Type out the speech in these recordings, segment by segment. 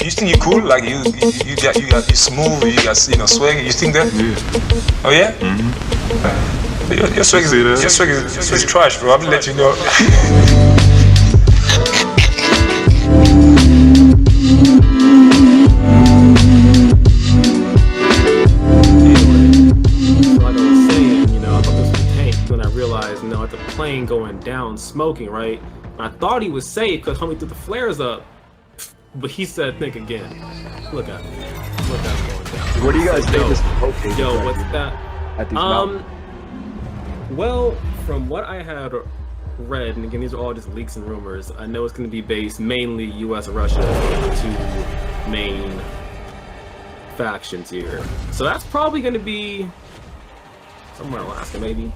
You think you cool? Like you smooth. You got swag. You think that? Yeah. Oh yeah. Your swag is trash, bro. I'm gonna let you know. When I realized, at the plane going down, smoking, right? And I thought he was safe because homie threw the flares up, but he said, "Think again." Look at him. Look at him going down. What do you guys think is okay? Yo, what's that? At these mountains? Well, from what I had read, and again, these are all just leaks and rumors. I know it's going to be based mainly U.S. and Russia, the two main factions here. So that's probably going to be somewhere in Alaska, maybe.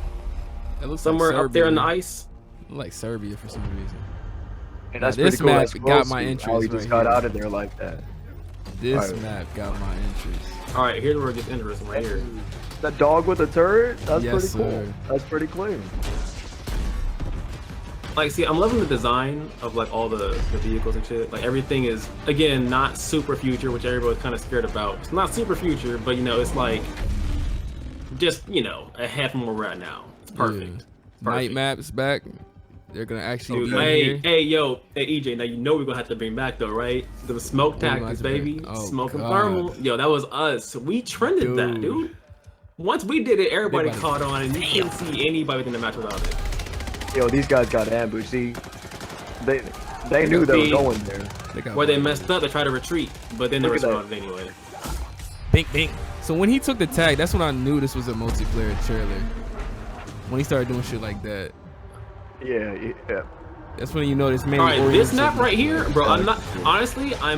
It looks somewhere like up there in the ice. Like Serbia for some reason. And that's this pretty cool. map got my How interest. he just got out of there like that. This map got my interest. All right, here's where it gets interesting right here. That dog with the turret? That's Yes, pretty cool. sir. That's pretty clean. Like, see, I'm loving the design of like all the vehicles and shit. Like everything is again not super future, which everybody's kind of scared about. It's not super future, but it's like just ahead from where we're at now. It's perfect. Yeah. Night maps back. They're gonna actually be hey, here. hey, EJ. Now we're gonna have to bring back though, right? The smoke tactics, baby. Oh, Smoke and God. thermal. Yo, that was us. We trended that, dude. Once we did it, everybody caught on, and you couldn't see anybody in the match without it. Yo, these guys got ambushed. See, they knew they were going there. Where they messed up, they tried to retreat, but then they responded anyway. Bing, bing. So when he took the tag, that's when I knew this was a multiplayer trailer. When he started doing shit like that. Yeah. That's when you know this man. All right, this map right here, bro. I'm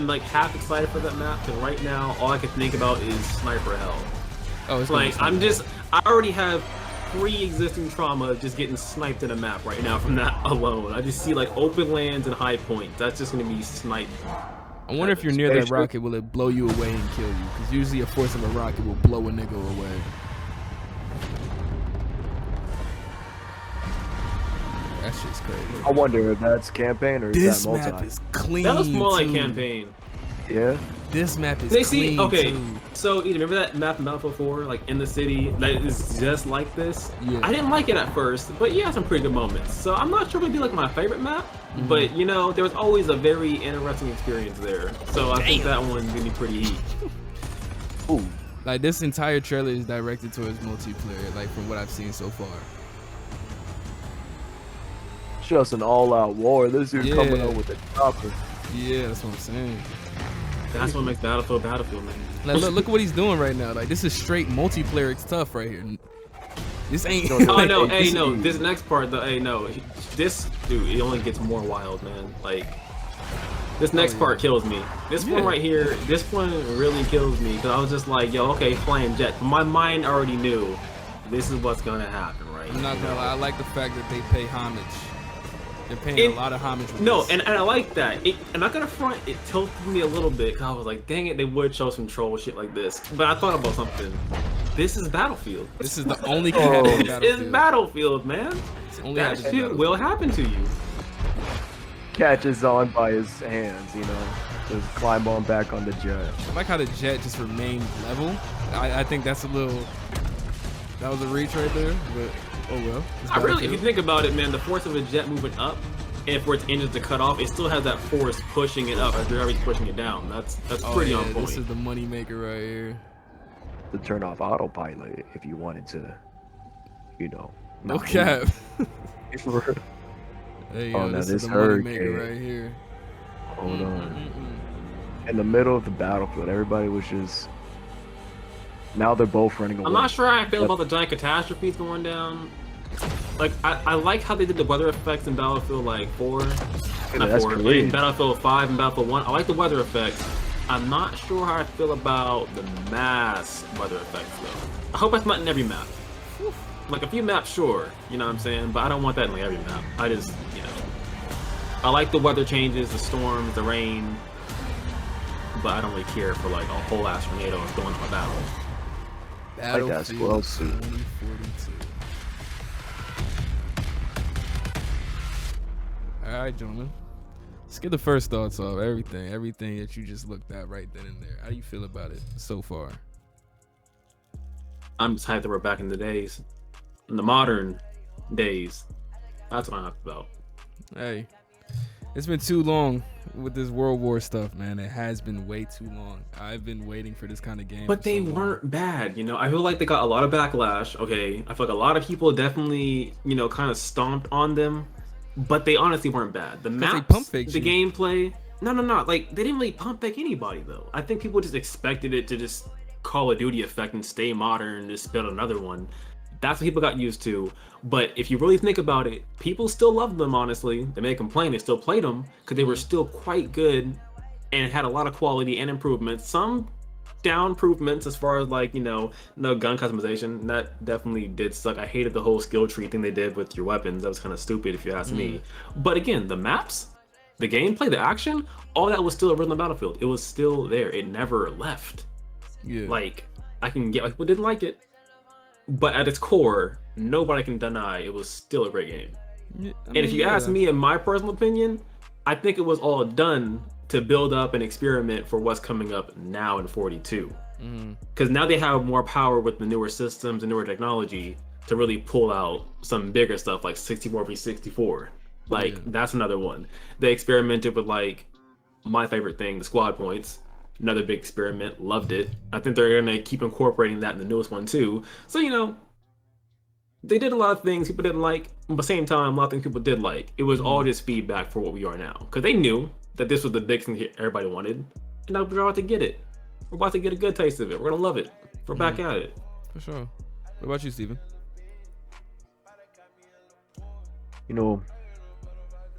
like half excited for that map because right now all I can think about is sniper hell. Oh, it's like I already have pre-existing trauma just getting sniped in a map right now from that alone. I just see like open lands and high points. That's just gonna be sniped. I wonder if you're near that rocket, will it blow you away and kill you? Because usually a force of a rocket will blow a nigga away. That shit's crazy. I wonder if that's campaign or is that multi. This map is clean. That was more like campaign. Yeah. This map is clean. Okay, too. so you remember that map in Battlefield 4, like in the city, that is just like this? Yeah. I didn't like it at first, but yeah, some pretty good moments. So I'm not sure if it'd be like my favorite map, but there was always a very interesting experience there. So I think that one's gonna be pretty heat. Ooh. Like this entire trailer is directed towards multiplayer, like from what I've seen so far. Just an all-out war. This dude coming out with a chopper. Yeah, that's what I'm saying. That's what makes Battlefield, man. Like, look what he's doing right now. Like this is straight multiplayer stuff right here. This ain't. Oh no, hey no, this next part though, hey no, this dude, it only gets more wild, man. Like this next part kills me. This one right here, this one really kills me because I was just like, yo, okay, flying jet. My mind already knew this is what's gonna happen, right? I'm not gonna lie. I like the fact that they pay homage. They're paying a lot of homage. No, and I like that. I'm not gonna front. It tilted me a little bit because I was like, dang it, they would show some troll shit like this. But I thought about something. This is Battlefield. This is the only kind of Battlefield. This is Battlefield, man. That shit will happen to you. Catches on by his hands, just climb on back on the jet. I like how the jet just remained level. I think that's a little. That was a reach right there, but oh well. If you think about it, man, the force of a jet moving up, and for its engines to cut off, it still has that force pushing it up as they're already pushing it down. That's pretty on point. This is the money maker right here. To turn off autopilot if you wanted to, No cap. Hey, yo, this is the money maker right here. Hold on. In the middle of the battlefield, everybody was just. Now they're both running away. I'm not sure how I feel about the giant catastrophes going down. Like, I like how they did the weather effects in Battlefield, like, 4. Not 4, in Battlefield 5 and Battlefield 1. I like the weather effects. I'm not sure how I feel about the mass weather effects, though. I hope that's not in every map. Like, a few maps, sure. You know what I'm saying? But I don't want that in, like, every map. I just, I like the weather changes, the storms, the rain. But I don't really care for, like, a whole ass tornado going on a battle. Like that squirrel suit. Alright, gentlemen. Let's get the first thoughts off everything that you just looked at right then and there. How do you feel about it so far? I'm just hyped that we're back in the days, in the modern days. That's what I'm hyped about. Hey, it's been too long with this World War stuff, man. It has been way too long. I've been waiting for this kind of game. But they weren't bad, you know. I feel like they got a lot of backlash. Okay, I feel like a lot of people definitely, you know, kind of stomped on them, but they honestly weren't bad. The maps, the gameplay. No. Like they didn't really pump fake anybody though. I think people just expected it to just Call of Duty effect and stay modern and just build another one. That's what people got used to. But if you really think about it, people still loved them, honestly. They may complain, they still played them because they were still quite good and had a lot of quality and improvements. Some down improvements as far as like, you know, no gun customization. That definitely did suck. I hated the whole skill tree thing they did with your weapons. That was kind of stupid if you ask me. But again, the maps, the gameplay, the action, all that was still original Battlefield. It was still there. It never left. Yeah. Like, I can get, like, people didn't like it, but at its core, nobody can deny it was still a great game. Yeah, and if you ask me, in my personal opinion, I think it was all done to build up and experiment for what's coming up now in 42. Because now they have more power with the newer systems and newer technology to really pull out some bigger stuff like 64v64. Like, that's another one. They experimented with, like, my favorite thing, the squad points. Another big experiment, loved it. I think they're gonna keep incorporating that in the newest one too. So, you know, they did a lot of things people didn't like, but at the same time, a lot of things people did like. It was all just feedback for what we are now. Because they knew that this was the big thing everybody wanted, and now we're about to get it. We're about to get a good taste of it. We're gonna love it. We're back at it. For sure. What about you, Steven? You know,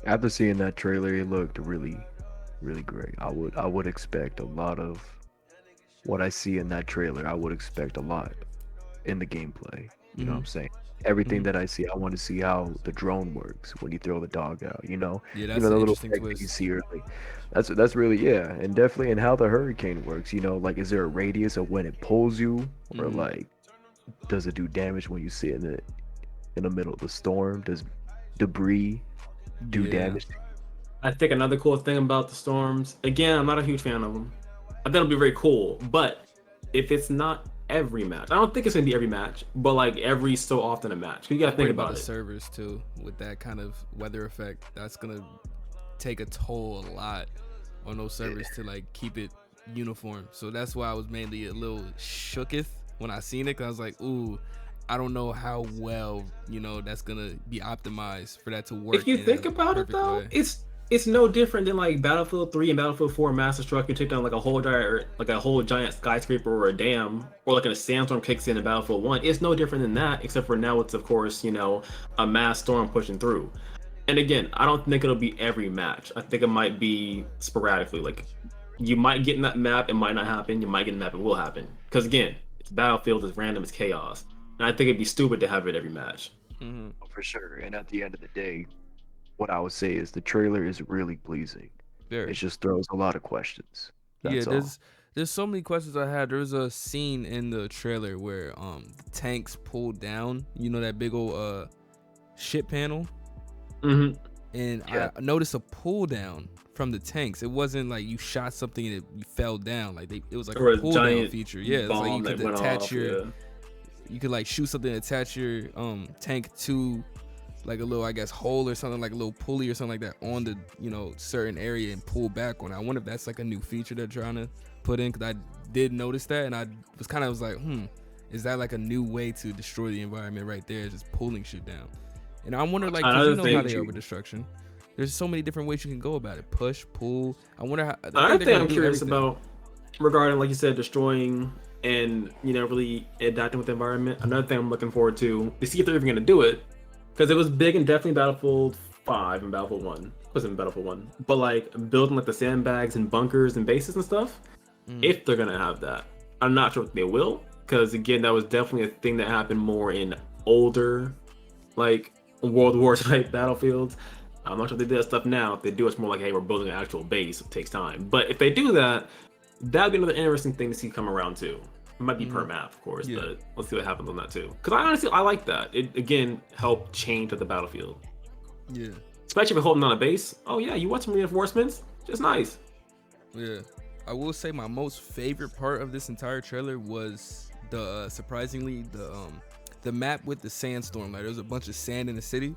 after seeing that trailer, it looked really great. I would expect a lot of what I see in that trailer. I would expect a lot in the gameplay. You know what I'm saying? Everything that I see, I want to see how the drone works when you throw the dog out. You know, yeah, that's the little interesting thing twist. you see early. That's really and definitely in how the hurricane works. You know, like is there a radius of when it pulls you, or like does it do damage when you sit in the middle of the storm? Does debris do damage? I think another cool thing about the storms, again, I'm not a huge fan of them. I think it'll be very cool, but if it's not every match, I don't think it's gonna be every match, but like every so often a match. You gotta think about the servers too, with that kind of weather effect. That's gonna take a toll a lot on those servers to like keep it uniform. So that's why I was mainly a little shooketh when I seen it, because I was like, ooh, I don't know how well, you know, that's gonna be optimized for that to work. If you think about it though, it's no different than like Battlefield 3 and Battlefield 4 Mass Destruction take down like a whole giant skyscraper or a dam, or like a sandstorm kicks in Battlefield 1. It's no different than that, except for now it's of course, you know, a mass storm pushing through. And again, I don't think it'll be every match. I think it might be sporadically. Like you might get in that map, it might not happen. You might get in the map, it will happen. Because again, it's Battlefield, it's random, it's chaos. And I think it'd be stupid to have it every match. For sure. And at the end of the day, what I would say is the trailer is really pleasing. It just throws a lot of questions. That's all. There's so many questions I had. There was a scene in the trailer where the tanks pulled down, you know, that big old ship panel. And I noticed a pull down from the tanks. It wasn't like you shot something and you fell down. Like it was like a pull down feature. Yeah, it's like you could attach you could like shoot something and attach your tank to like a little, I guess, hole or something, like a little pulley or something like that on the, you know, certain area and pull back on it. I wonder if that's like a new feature they're trying to put in, because I did notice that, and I was like, is that like a new way to destroy the environment right there, just pulling shit down? And I wonder, like, cause you know how they are with destruction. There's so many different ways you can go about it. Push, pull. I wonder how. Another thing I'm curious about regarding, like you said, destroying and, you know, really adapting with the environment. Another thing I'm looking forward to see if they're even going to do it. Because it was big in definitely Battlefield 5 and Battlefield 1. It wasn't in Battlefield 1. But like building like the sandbags and bunkers and bases and stuff, if they're going to have that. I'm not sure if they will. Because again, that was definitely a thing that happened more in older, like World War type battlefields. I'm not sure if they do that stuff now. If they do, it's more like, hey, we're building an actual base. It takes time. But if they do that, that'd be another interesting thing to see come around too. It might be per map, of course, but let's see what happens on that too. Because I like that. It again helped change the battlefield. Yeah. especially if you're holding on a base. Oh yeah, you want some reinforcements? Just nice. Yeah, I will say my most favorite part of this entire trailer was the surprisingly the map with the sandstorm. Like there's a bunch of sand in the city.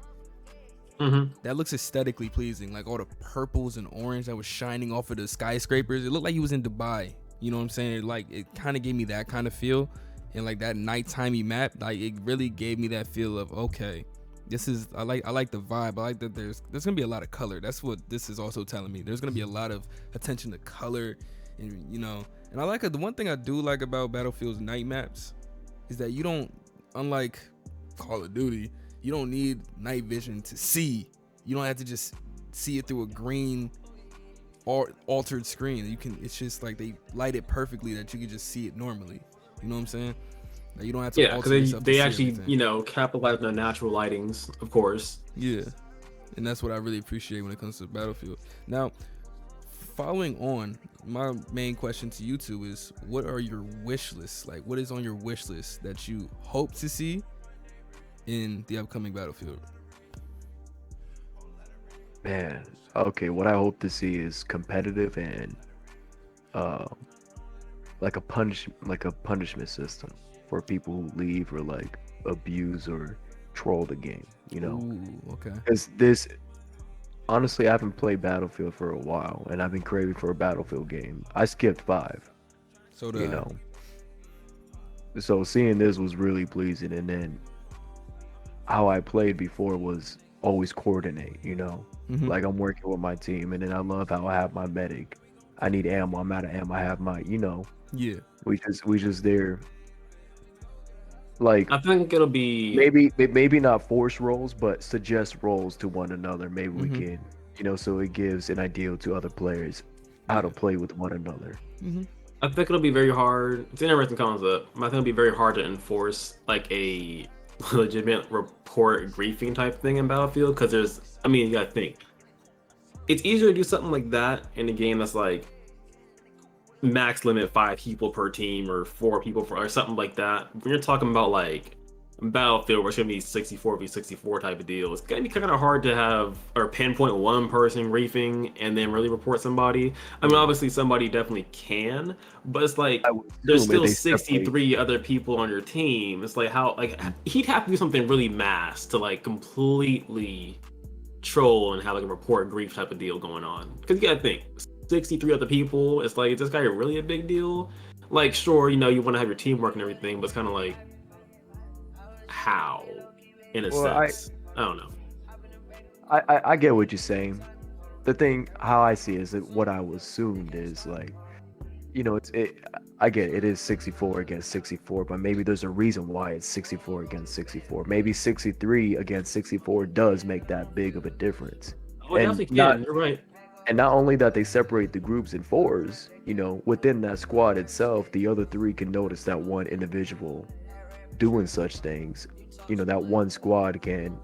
That looks aesthetically pleasing. Like all the purples and orange that was shining off of the skyscrapers. It looked like he was in Dubai. You know what I'm saying? It kind of gave me that kind of feel, and like that nighttimey map. Like it really gave me that feel of okay, this is I like the vibe. I like that there's gonna be a lot of color. That's what this is also telling me. There's gonna be a lot of attention to color, and and I like it. The one thing I do like about Battlefield's night maps is that you don't, unlike Call of Duty, you don't need night vision to see. You don't have to just see it through a green or altered screen. It's just like they light it perfectly that you can just see it normally. You know what I'm saying? Like you don't have to. Yeah, because they actually capitalize on the natural lightings, of course. Yeah, and that's what I really appreciate when it comes to Battlefield. Now, following on, my main question to you two is, what are your wish lists? Like, what is on your wish list that you hope to see in the upcoming Battlefield? Man, okay, what I hope to see is competitive and like a punishment system for people who leave or like abuse or troll the game, Ooh, okay. Because this, honestly, I haven't played Battlefield for a while, and I've been craving for a Battlefield game. I skipped 5. So So seeing this was really pleasing, and then how I played before was always coordinate, like I'm working with my team, and then I love how I have my medic. I need ammo, I'm out of ammo, I have my, yeah, we just there. Like I think it'll be maybe not force roles, but suggest roles to one another. Maybe we can, so it gives an idea to other players how to play with one another. I think it'll be very hard. It's an interesting concept. I think it'll be very hard to enforce like a legitimate report griefing type thing in Battlefield, because you gotta think. It's easier to do something like that in a game that's like max limit 5 people per team or 4 people or something like that. When you're talking about like Battlefield, where it's gonna be 64v64 type of deal, it's gonna be kind of hard to have or pinpoint one person griefing and then really report somebody. Obviously somebody definitely can, but it's like there's still 63 other people on your team. It's like he'd have to do something really mass to like completely troll and have like a report grief type of deal going on. Because you gotta think, 63 other people, it's like, is this guy really a big deal? Like, sure, you want to have your teamwork and everything, but it's kind of like, how, in a sense? I don't know. I get what you're saying. The thing, how I see it, is that what I assumed is like, I get it is 64 against 64, but maybe there's a reason why it's 64 against 64. Maybe 63 against 64 does make that big of a difference. Oh, definitely can. You're right. And not only that, they separate the groups in 4s, within that squad itself, the other 3 can notice that one individual doing such things. That one squad can,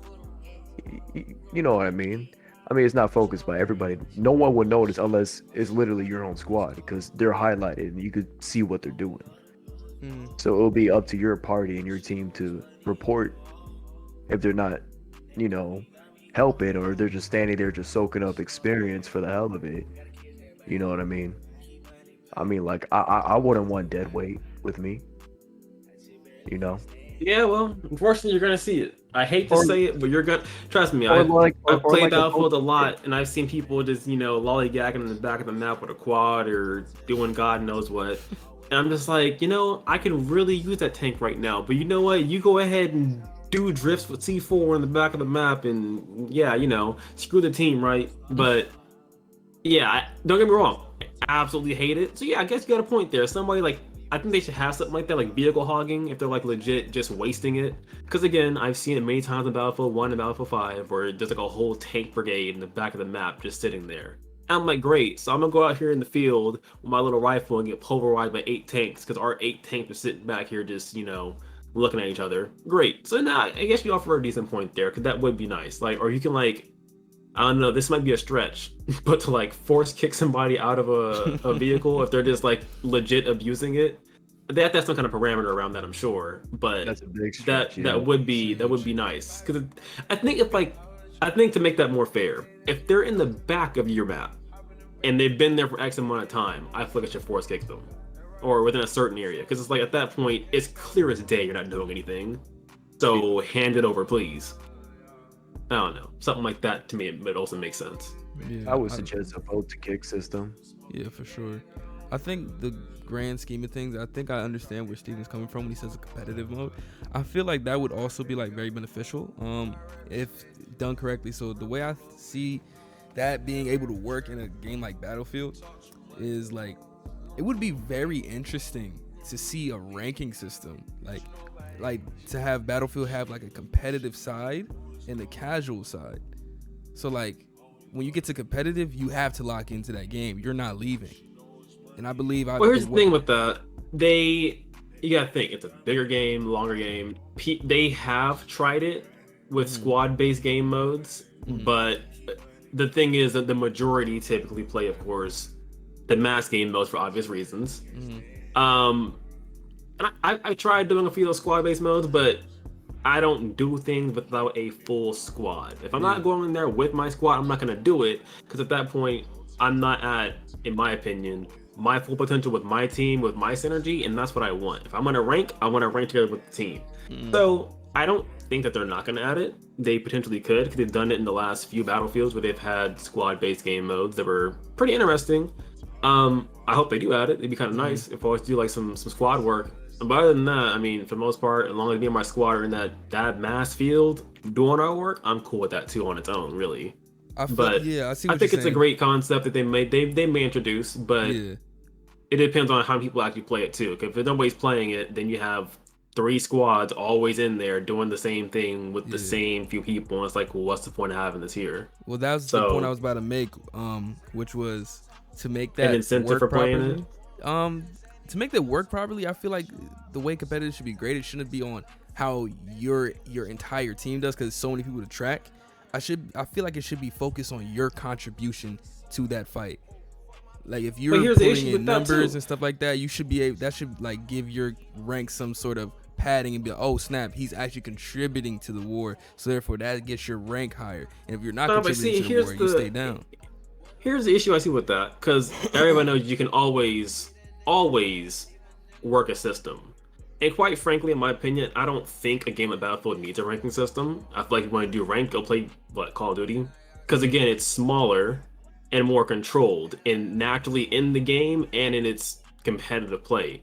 you know what I mean? It's not focused by everybody. No one would notice unless it's literally your own squad, because they're highlighted and you could see what they're doing. So it'll be up to your party and your team to report if they're not, help it, or they're just standing there just soaking up experience for the hell of it. You know what I mean? Like I wouldn't want dead weight with me. Yeah, well, unfortunately, you're gonna see it. I hate to say it, but you're gonna trust me. I've played Battlefield a lot, and I've seen people just lollygagging in the back of the map with a quad or doing God knows what. And I'm just like, I could really use that tank right now. But you know what? You go ahead and do drifts with C4 in the back of the map, and screw the team, right? But yeah, don't get me wrong, I absolutely hate it. So yeah, I guess you got a point there. Somebody I think they should have something like that, like vehicle hogging, if they're like legit just wasting it. Because again, I've seen it many times in Battlefield 1 and Battlefield 5, where there's like a whole tank brigade in the back of the map just sitting there. And I'm like, great, so I'm gonna go out here in the field with my little rifle and get pulverized by 8 tanks, because our 8 tanks are sitting back here just, looking at each other. Great. So now I guess you offer a decent point there, because that would be nice. Or you can I don't know, this might be a stretch, but to force kick somebody out of a vehicle if they're just legit abusing it. That's some kind of parameter around that, I'm sure. But that's a big stretch, that would be nice, because I think if I think to make that more fair, if they're in the back of your map and they've been there for X amount of time, I feel like I should force kick them, or within a certain area, because it's like at that point it's clear as day you're not doing anything. So hand it over, please. I don't know, something like that to me, it also makes sense. Yeah, I would suggest a vote to kick system. Yeah, for sure. I think the grand scheme of things, I think I understand where Steven's coming from when he says a competitive mode. I feel like that would also be like very beneficial, if done correctly. So the way I see that being able to work in a game like Battlefield is like, it would be very interesting to see a ranking system, like to have Battlefield have like a competitive side and a casual side. So like when you get to competitive, you have to lock into that game. You're not leaving. And I believe Well, here's the thing with that. You gotta think, it's a bigger game, longer game. They have tried it with squad-based game modes, but the thing is that the majority typically play, of course, the mass game modes for obvious reasons. And I tried doing a few of those squad-based modes, but I don't do things without a full squad. If I'm not going in there with my squad, I'm not gonna do it, because at that point, I'm not at, in my opinion, my full potential with my team, with my synergy, and that's what I want. If I'm gonna rank, I want to rank together with the team. So I don't think that they're not gonna add it. They potentially could, because they've done it in the last few Battlefields where they've had squad-based game modes that were pretty interesting. I hope they do add it. It'd be kind of nice if I always do like some squad work. But other than that, I mean, for the most part, as long as me and my squad are in that mass field doing our work, I'm cool with that too on its own, really. I think it's a great concept that they may introduce, but it depends on how people actually play it too. Because if nobody's playing it, then you have 3 squads always in there doing the same thing with the same few people, and it's like, well, what's the point of having this here? Well, that was the point I was about to make, which was to make that an incentive work for playing properly. To make that work properly, I feel like the way competitive should be graded shouldn't be on how your entire team does, because so many people to track. I feel like it should be focused on your contribution to that fight. Like if you're putting in numbers and stuff like that, you should be able, that should like give your rank some sort of padding and be like, oh snap, he's actually contributing to the war, so therefore that gets your rank higher. And if you're not contributing to the war, you stay down. Here's the issue I see with that, because everybody knows you can always work a system. And quite frankly, in my opinion, I don't think a game of Battlefield needs a ranking system. I feel like if you want to do rank, go play Call of Duty, because again, it's smaller and more controlled and naturally in the game and in its competitive play.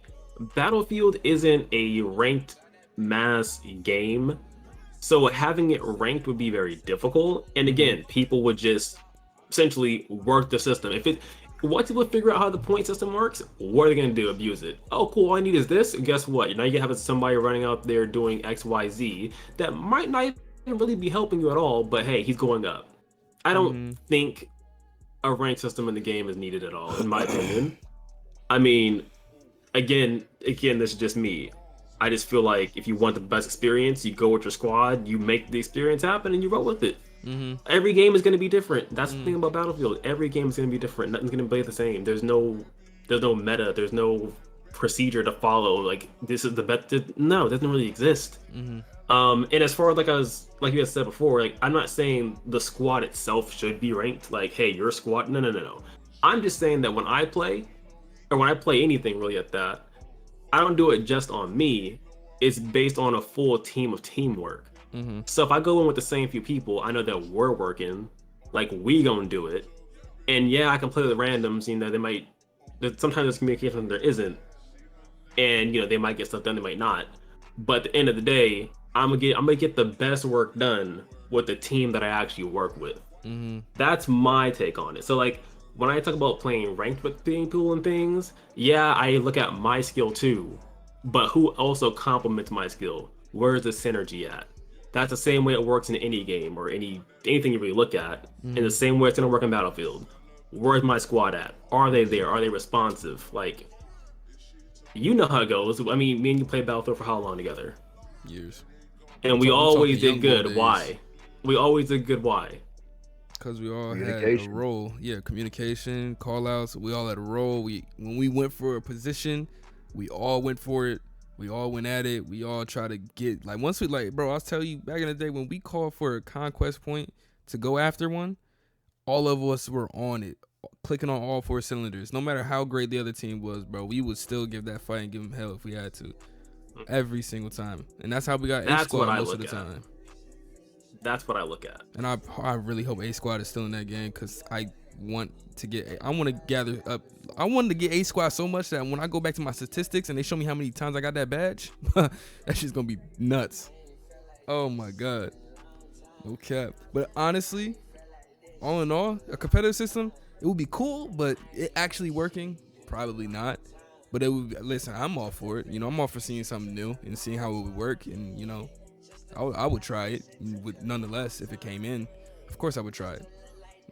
Battlefield isn't a ranked mass game, so having it ranked would be very difficult. And again, people would just essentially work the system. Once people figure out how the point system works, what are they gonna do? Abuse it? Oh, cool. All I need is this. And guess what? Now you have somebody running out there doing X, Y, Z that might not even really be helping you at all. But hey, he's going up. I don't think a rank system in the game is needed at all, in my opinion. I mean, again, this is just me. I just feel like if you want the best experience, you go with your squad, you make the experience happen, and you roll with it. Every game is going to be different. That's the thing about Battlefield. Every game is going to be different. Nothing's going to play the same. There's no meta. There's no procedure to follow. Like, this is the best. No, it doesn't really exist. And as far as like you had said before, like, I'm not saying the squad itself should be ranked. Like, hey, your squad. No. I'm just saying that when I play, or when I play anything really at that, I don't do it just on me. It's based on a full team of teamwork. So if I go in with the same few people, I know that we're working, like we gonna do it. And yeah, I can play with the randoms, sometimes there's communication there isn't. And they might get stuff done, they might not. But at the end of the day, I'm gonna get the best work done with the team that I actually work with. That's my take on it. So like when I talk about playing ranked with people and things, yeah, I look at my skill too. But who also complements my skill? Where's the synergy at? That's the same way it works in any game or anything you really look at. In the same way it's gonna work in Battlefield. Where's my squad at? Are they there? Are they responsive? Like, you know how it goes. I mean, me and you played Battlefield for how long together? Years. And we always did good. Why? We always did good. Why? Because we all had a role. Yeah, communication, call outs. We all had a role. When we went for a position, we all went for it. We all went at it. We all try to get, like, once we, like, bro, I'll tell you, back in the day when we called for a conquest point, to go after one, all of us were on it, clicking on all 4 cylinders. No matter how great the other team was, bro, we would still give that fight and give them hell if we had to. Every single time. And that's how we got A-Squad most of the time. That's what I look at. And I really hope A-Squad is still in that game, because I want to gather up. I wanted to get A-Squad so much that when I go back to my statistics and they show me how many times I got that badge, that shit's gonna be nuts. Oh my god. No cap. But honestly, all in all, a competitive system, it would be cool, but it actually working, probably not. But it would, listen, I'm all for it. You know, I'm all for seeing something new and seeing how it would work. And, you know, I would try it. Nonetheless, if it came in, of course I would try it.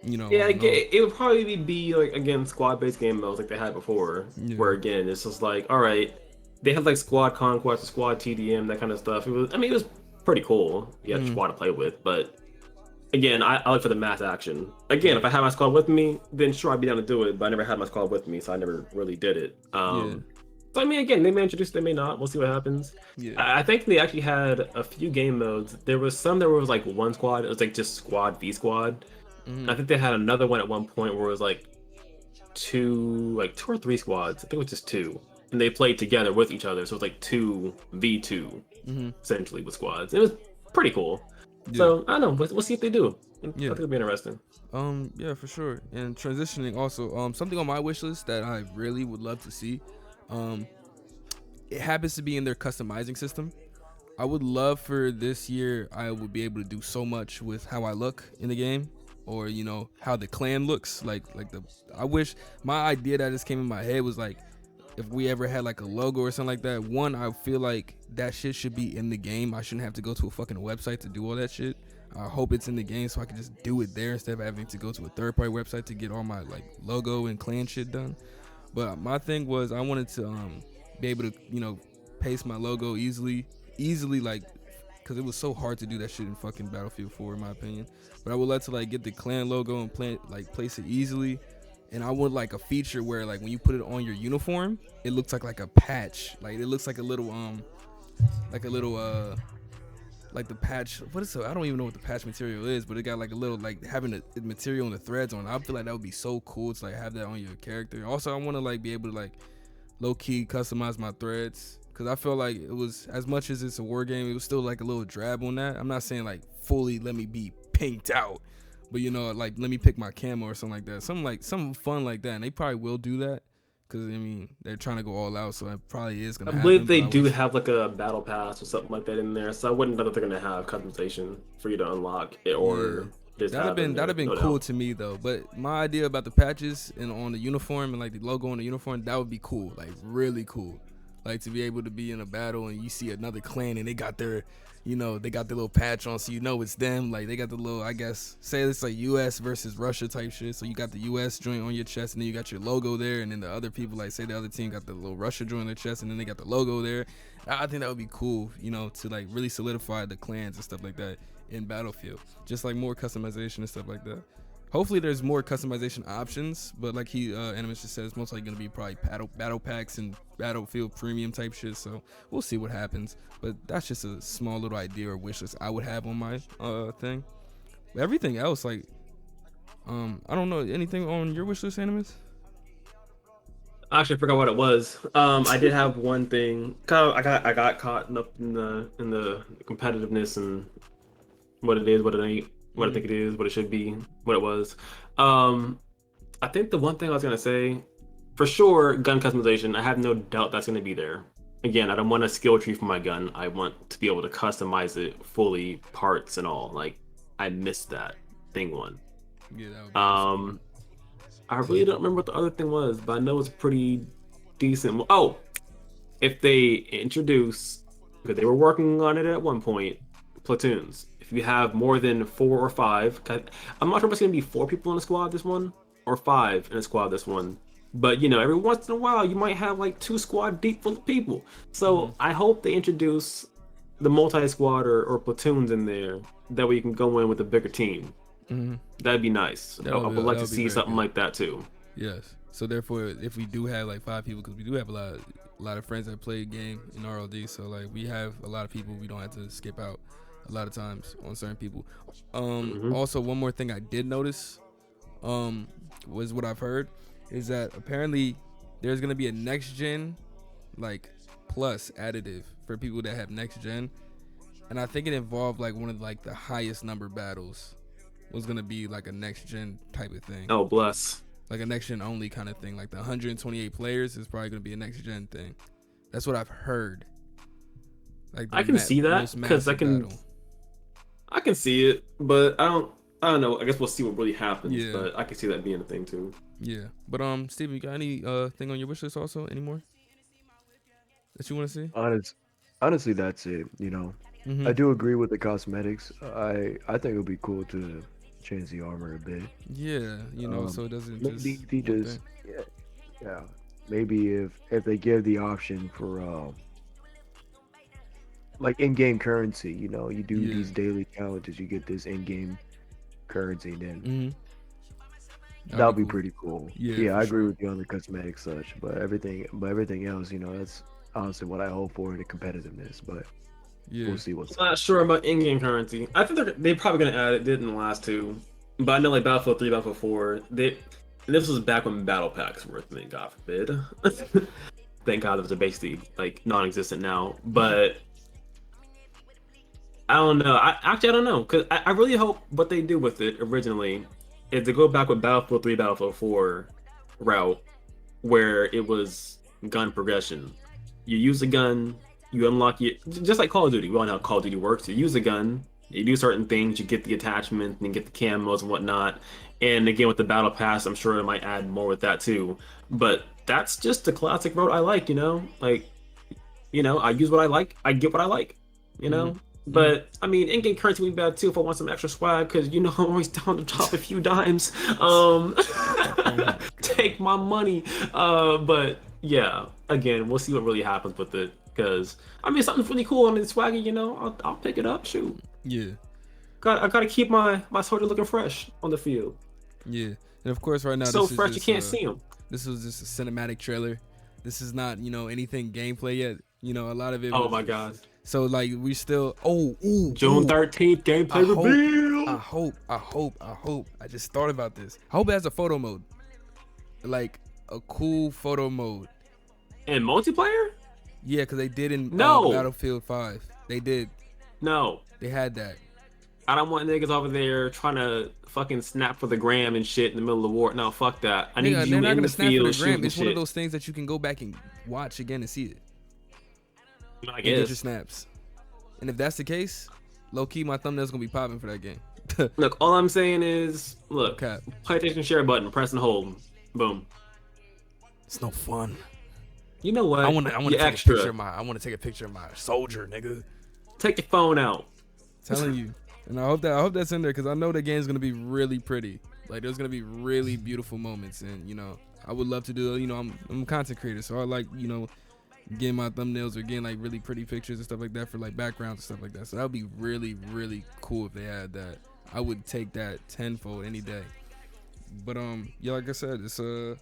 You know. Yeah, it would probably be like, again, squad-based game modes like they had before. Yeah. Where, again, it's just like, all right, they have like squad conquest, squad TDM, that kind of stuff. It was pretty cool. You had a squad to play with, but again, I look for the mass action. Again, if I had my squad with me, then sure, I'd be down to do it, but I never had my squad with me, so I never really did it. So, I mean, again, they may introduce, they may not. We'll see what happens. Yeah. I think they actually had a few game modes. There was some that was like one squad. It was like just squad v squad. I think they had another one at one point where it was like two or three squads. I think it was just 2. And they played together with each other. So it was like 2v2, essentially, with squads. It was pretty cool. Yeah. So I don't know. We'll see if they do. I think it'll be interesting. Yeah, for sure. And transitioning also, something on my wish list that I really would love to see. It happens to be in their customizing system. I would love for this year I would be able to do so much with how I look in the game, or you know how the clan looks. I wish my idea that just came in my head was like, if we ever had like a logo or something like that. One, I feel like that shit should be in the game. I shouldn't have to go to a fucking website to do all that shit. I hope it's in the game so I can just do it there instead of having to go to a third-party website to get all my like logo and clan shit done. But my thing was I wanted to be able to, you know, paste my logo easily like, because it was so hard to do that shit in fucking Battlefield 4 in my opinion. But I would like to like get the clan logo and place it easily. And I would like a feature where like when you put it on your uniform, it looks like a patch. Like it looks like a little like the patch. What is it? I don't even know what the patch material is, but it got like a little like having the material and the threads on it. I feel like that would be so cool to like have that on your character. Also, I want to like be able to like low key customize my threads, because I feel like it was, as much as it's a war game, it was still like a little drab on that. I'm not saying like fully let me be pinked out, but you know, like let me pick my camo or something like that. Something fun like that. And they probably will do that, because I mean they're trying to go all out, so it probably is gonna happen. I believe they do have like a battle pass or something like that in there, so I wouldn't know that they're gonna have customization for you to unlock it, or that'd have been cool to me though. But my idea about the patches and on the uniform and like the logo on the uniform, that would be cool, like really cool. Like to be able to be in a battle and you see another clan and they got their, you know, they got the little patch on, so you know it's them. Like they got the little, I guess, say it's like US versus Russia type shit. So you got the US joint on your chest and then you got your logo there, and then the other people, like say the other team got the little Russia joint on their chest and then they got the logo there. I think that would be cool, you know, to like really solidify the clans and stuff like that in Battlefield. Just like more customization and stuff like that. Hopefully there's more customization options, but like Anymous just said, it's most likely gonna be probably battle packs and Battlefield premium type shit. So we'll see what happens. But that's just a small little idea or wish list I would have on my thing. But everything else, like, I don't know, anything on your wish list, Anymous? Actually, I forgot what it was. I did have one thing. I got caught up in the competitiveness and what it is, what it ain't, what I think it is, what it should be, what it was. I think the one thing I was gonna say, for sure, gun customization. I have no doubt that's gonna be there. Again, I don't want a skill tree for my gun. I want to be able to customize it fully, parts and all. Like, I missed that thing one. Yeah, that would be awesome. I really don't remember what the other thing was, but I know it's pretty decent. Oh, if they introduce, because they were working on it at one point, platoons. If you have more than 4 or 5, I'm not sure if it's going to be 4 people in a squad this one, or 5 in a squad this one. But, you know, every once in a while, you might have like 2 squad deep full of people. So I hope they introduce the multi-squad or platoons in there, that way you can go in with a bigger team. That'd be nice. I would like to see something like that too. Yes. So therefore, if we do have like 5 people, because we do have a lot of friends that play game in RLD, so like we have a lot of people we don't have to skip out. a lot of times on certain people. Also, one more thing I did notice was what I've heard is that apparently there's gonna be a next gen like plus additive for people that have next gen, and I think it involved like one of like the highest number battles was gonna be like a next gen type of thing. Oh, bless. Like a next gen only kind of thing. Like the 128 players is probably gonna be a next gen thing. That's what I've heard. Like I can see that because I can see it, but I don't know. I guess we'll see what really happens. Yeah. But I can see that being a thing too. Yeah, but Steven, you got any thing on your wish list also anymore that you want to see? Honestly, that's it. You know, I do agree with the cosmetics. I think it would be cool to change the armor a bit. Yeah, you know, so it doesn't maybe if he just yeah. Maybe if they give the option for like in-game currency, you know, you do these daily challenges, you get this in-game currency, then that'll be pretty cool. Yeah, I agree with you on the cosmetic such, but everything else, you know, that's honestly what I hope for, the competitiveness. But we'll see what's. I'm not sure about in-game currency. I think they're probably gonna add it. Did in the last two, but I know like Battlefield 3, Battlefield 4, this was back when battle packs were a thing. God forbid. Thank God those are basically like non-existent now, but. I don't know. I don't know, because I really hope what they do with it originally is to go back with Battlefield 3, Battlefield 4 route, where it was gun progression. You use a gun, you unlock it, just like Call of Duty. We all know how Call of Duty works. You use a gun, you do certain things, you get the attachment, and you get the camos and whatnot. And again, with the Battle Pass, I'm sure it might add more with that too. But that's just the classic road I like, you know? Like, you know, I use what I like, I get what I like, you know? But I mean, in-game currency would be bad too if I want some extra swag, because you know I'm always down to drop a few dimes. Take my money. But yeah, again, we'll see what really happens with it. Because I mean, something's really cool on the swaggy, you know, I'll pick it up. Shoot. Yeah. I gotta keep my soldier looking fresh on the field. Yeah, and of course, right now so this fresh is just, you can't see him. This was just a cinematic trailer. This is not, you know, anything gameplay yet. You know, a lot of it. Oh my God. So like we still June 13th gameplay reveal. I hope. I just thought about this. I hope it has a photo mode. Like a cool photo mode. And multiplayer? Yeah, because they did in Battlefield 5. They did. No. They had that. I don't want niggas over there trying to fucking snap for the gram and shit in the middle of the war. No, fuck that. I need you in the field shooting It's shit. one of those things that you can go back and watch again and see it. I guess. And get your snaps. And if that's the case, low key, my thumbnail's gonna be popping for that game. Look, all I'm saying is, look, PlayStation share button, press and hold, boom. It's no fun. You know what? I want to take a picture of my soldier, nigga. Take your phone out. Telling you, and I hope that's in there, because I know the game's gonna be really pretty. Like there's gonna be really beautiful moments, and you know, I would love to do. You know, I'm a content creator, so I like, you know, getting my thumbnails or getting like really pretty pictures and stuff like that for like backgrounds and stuff like that. So that would be really, really cool if they had that. I would take that tenfold any day. But yeah, like I said, it's a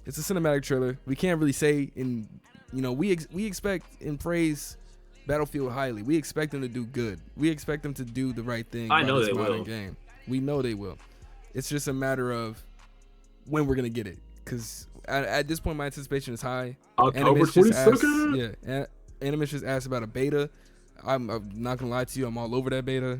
cinematic trailer. We can't really say you know, we expect and praise Battlefield highly. We expect them to do good. We expect them to do the right thing. I know they modern will. Game. We know they will. It's just a matter of when we're gonna get it. Because at this point, my anticipation is high. October 22nd? Yeah, Anymous just asked about a beta. I'm not gonna lie to you, I'm all over that beta.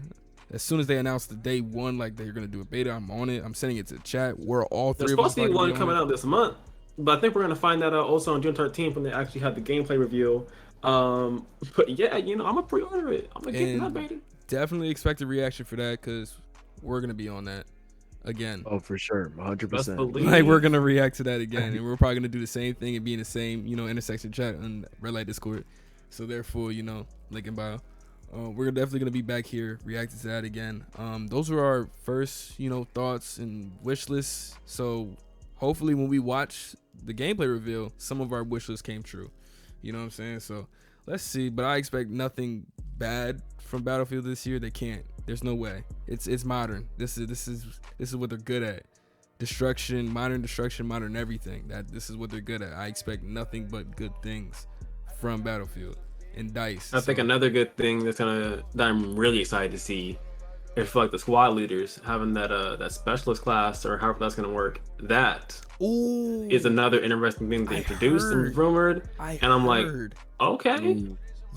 As soon as they announced the day one, like they're gonna do a beta, I'm on it. I'm sending it to the chat. We're all three. There's supposed to be one coming out this month, but I think we're gonna find that out also on June 13th when they actually have the gameplay reveal. But yeah, you know, I'm gonna pre-order it. I'm gonna get that beta. Definitely expect a reaction for that, because we're gonna be on that again. Oh, for sure, 100%. Like we're gonna react to that again, and we're probably gonna do the same thing and be in the same, you know, intersection chat on Red Light Discord. So therefore, you know, link in bio. We're definitely gonna be back here reacting to that again. Those were our first, you know, thoughts and wish lists. So hopefully, when we watch the gameplay reveal, some of our wish lists came true. You know what I'm saying? So let's see. But I expect nothing bad from Battlefield this year. They can't. There's no way. It's modern. This is what they're good at. Destruction, modern everything. This is what they're good at. I expect nothing but good things from Battlefield. and dice. I think another good thing that I'm really excited to see is for like the squad leaders having that specialist class or however that's gonna work. That is another interesting thing to introduce and rumored. And I'm like, okay.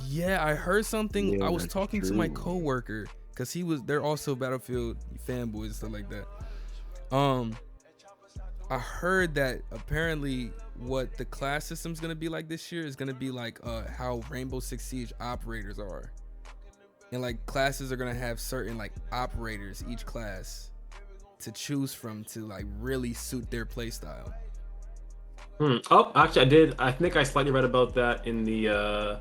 Yeah, I heard something. Yeah, I was that's talking to my true. coworker because they're also Battlefield fanboys and stuff like that. I heard that apparently what the class system's gonna be like this year is gonna be like how Rainbow Six Siege operators are, and like classes are gonna have certain like operators each class to choose from to like really suit their play style. Oh, actually, I did. I think I slightly read about that in the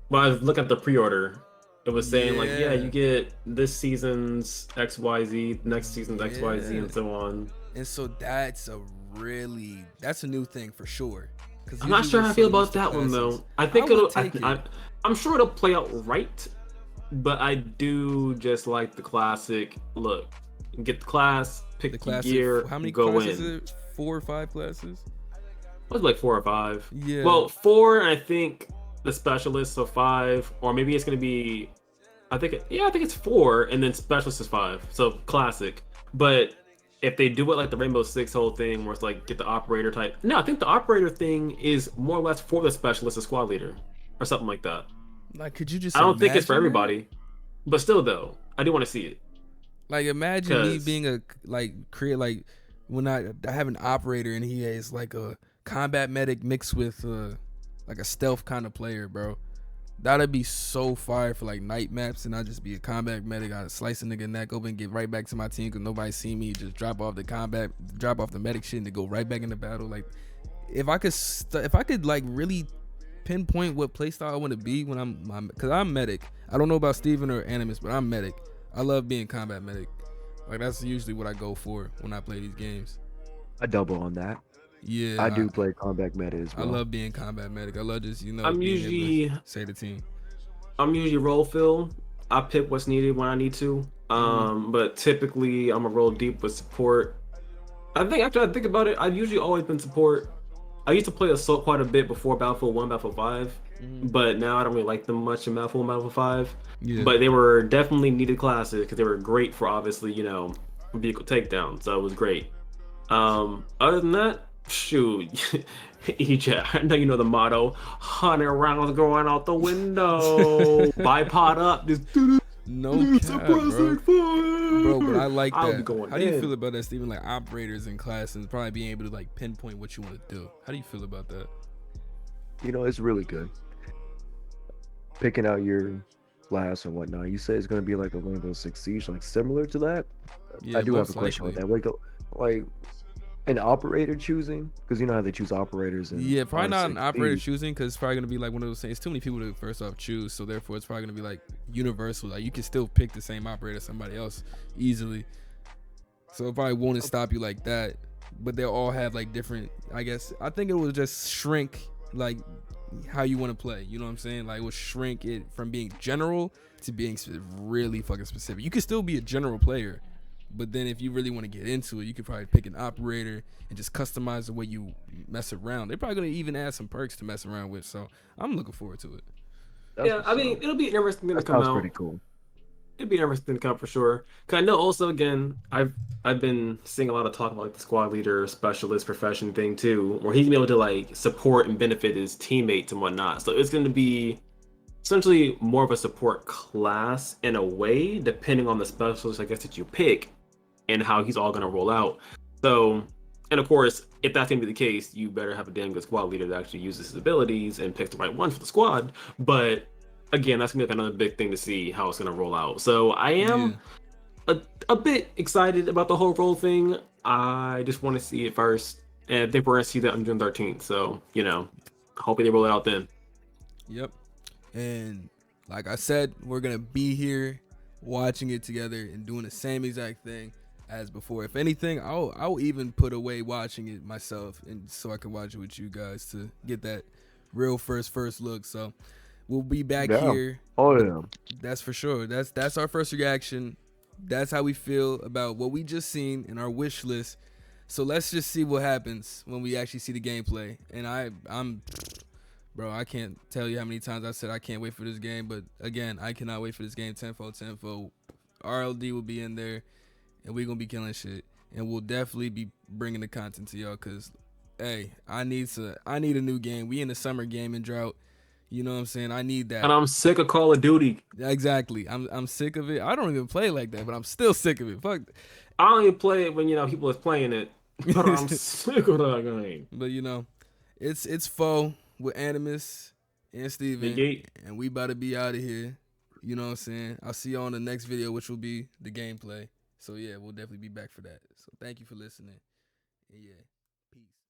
when I was looking at the pre-order. It was saying like, yeah, you get this season's XYZ, next season's XYZ, and so on. And so that's a new thing for sure. I'm not sure how I feel about that one though. I think I'm sure it'll play out right, but I do just like the classic look. Get the class, pick the classic gear, how many go classes in. Is it? 4 or 5 classes? It was like 4 or 5. Yeah. Well, 4, and I think the specialist, so 5, or maybe it's gonna be. I think it's 4, and then specialist is 5. So classic, but if they do it like the Rainbow Six whole thing, where it's like get the operator type. No, I think the operator thing is more or less for the specialist, the squad leader, or something like that. Like, could you just? I don't think it's for everybody, but still though, I do want to see it. Like, imagine me being when I have an operator and he is like a combat medic mixed with like a stealth kind of player, bro. That'd be so fire for like night maps, and I'd just be a combat medic. I'd slice a nigga neck open, get right back to my team because nobody see me. Just drop off the medic shit, and to go right back into battle. Like, if I could like really pinpoint what playstyle I want to be when because I'm medic. I don't know about Steven or Anymous, but I'm medic. I love being combat medic. Like, that's usually what I go for when I play these games. I double on that. Yeah, I do play combat meta as well. I love being combat medic. I love just I'm usually say the team. I'm usually role fill. I pick what's needed when I need to. But typically I'm a roll deep with support. I think after I think about it, I've usually always been support. I used to play Assault quite a bit before Battlefield 1, Battlefield 5, but now I don't really like them much in Battlefield 1, Battlefield 5. Yeah. But they were definitely needed classes because they were great for obviously, vehicle takedown. So it was great. Other than that, shoot, EJ, I know you know the motto: 100 rounds going out the window. Bipod up, just no cap, bro. But I like that. How do you feel about that, Steven? Like, operators in class and probably being able to like pinpoint what you want to do. How do you feel about that? It's really good. Picking out your class and whatnot. You say it's gonna be like a Rainbow Six Siege, like similar to that. Yeah, I do have a question with that. Like an operator choosing, because you know how they choose operators. And probably not an operator choosing, because it's probably gonna be like one of those things. It's too many people to first off choose, so therefore it's probably gonna be like universal. Like, you can still pick the same operator as somebody else easily, so it probably won't stop you like that. But they'll all have like different. I think it will just shrink like how you want to play. You know what I'm saying? Like, it will shrink it from being general to being really fucking specific. You can still be a general player, but then if you really want to get into it, you could probably pick an operator and just customize the way you mess around. They're probably going to even add some perks to mess around with. So I'm looking forward to it. I mean, it'll be interesting to come out. Pretty cool. It'd be interesting to come out for sure. Cause I know also, again, I've been seeing a lot of talk about like the squad leader specialist profession thing too, where he's gonna be able to like support and benefit his teammates and whatnot. So it's gonna be essentially more of a support class in a way, depending on the specialist, I guess, that you pick and how he's all gonna roll out. So, and of course, if that's gonna be the case, you better have a damn good squad leader that actually uses his abilities and picks the right one for the squad. But again, that's gonna be like another big thing to see how it's gonna roll out. So I am a bit excited about the whole role thing. I just want to see it first, and I think we're gonna see that on June 13th. So hopefully they roll it out then. Yep. And like I said, we're gonna be here watching it together and doing the same exact thing as before. If anything, I'll even put away watching it myself, and so I can watch it with you guys to get that real first look. So we'll be back here. Oh yeah, that's for sure. That's our first reaction. That's how we feel about what we just seen in our wish list. So let's just see what happens when we actually see the gameplay. And I'm Bro, I can't tell you how many times I said I can't wait for this game, but again, I cannot wait for this game. Tenfold. RLD will be in there, and we're gonna be killing shit, and we'll definitely be bringing the content to y'all. Cause, hey, I need a new game. We in the summer gaming drought. You know what I'm saying? I need that. And I'm sick of Call of Duty. Exactly. I'm sick of it. I don't even play like that, but I'm still sick of it. Fuck. I don't even play it when people is playing it, but I'm sick of that game. But it's Foe with Anymous and Steven, and we about to be out of here. You know what I'm saying? I'll see you on the next video, which will be the gameplay. So yeah, we'll definitely be back for that. So thank you for listening. Yeah.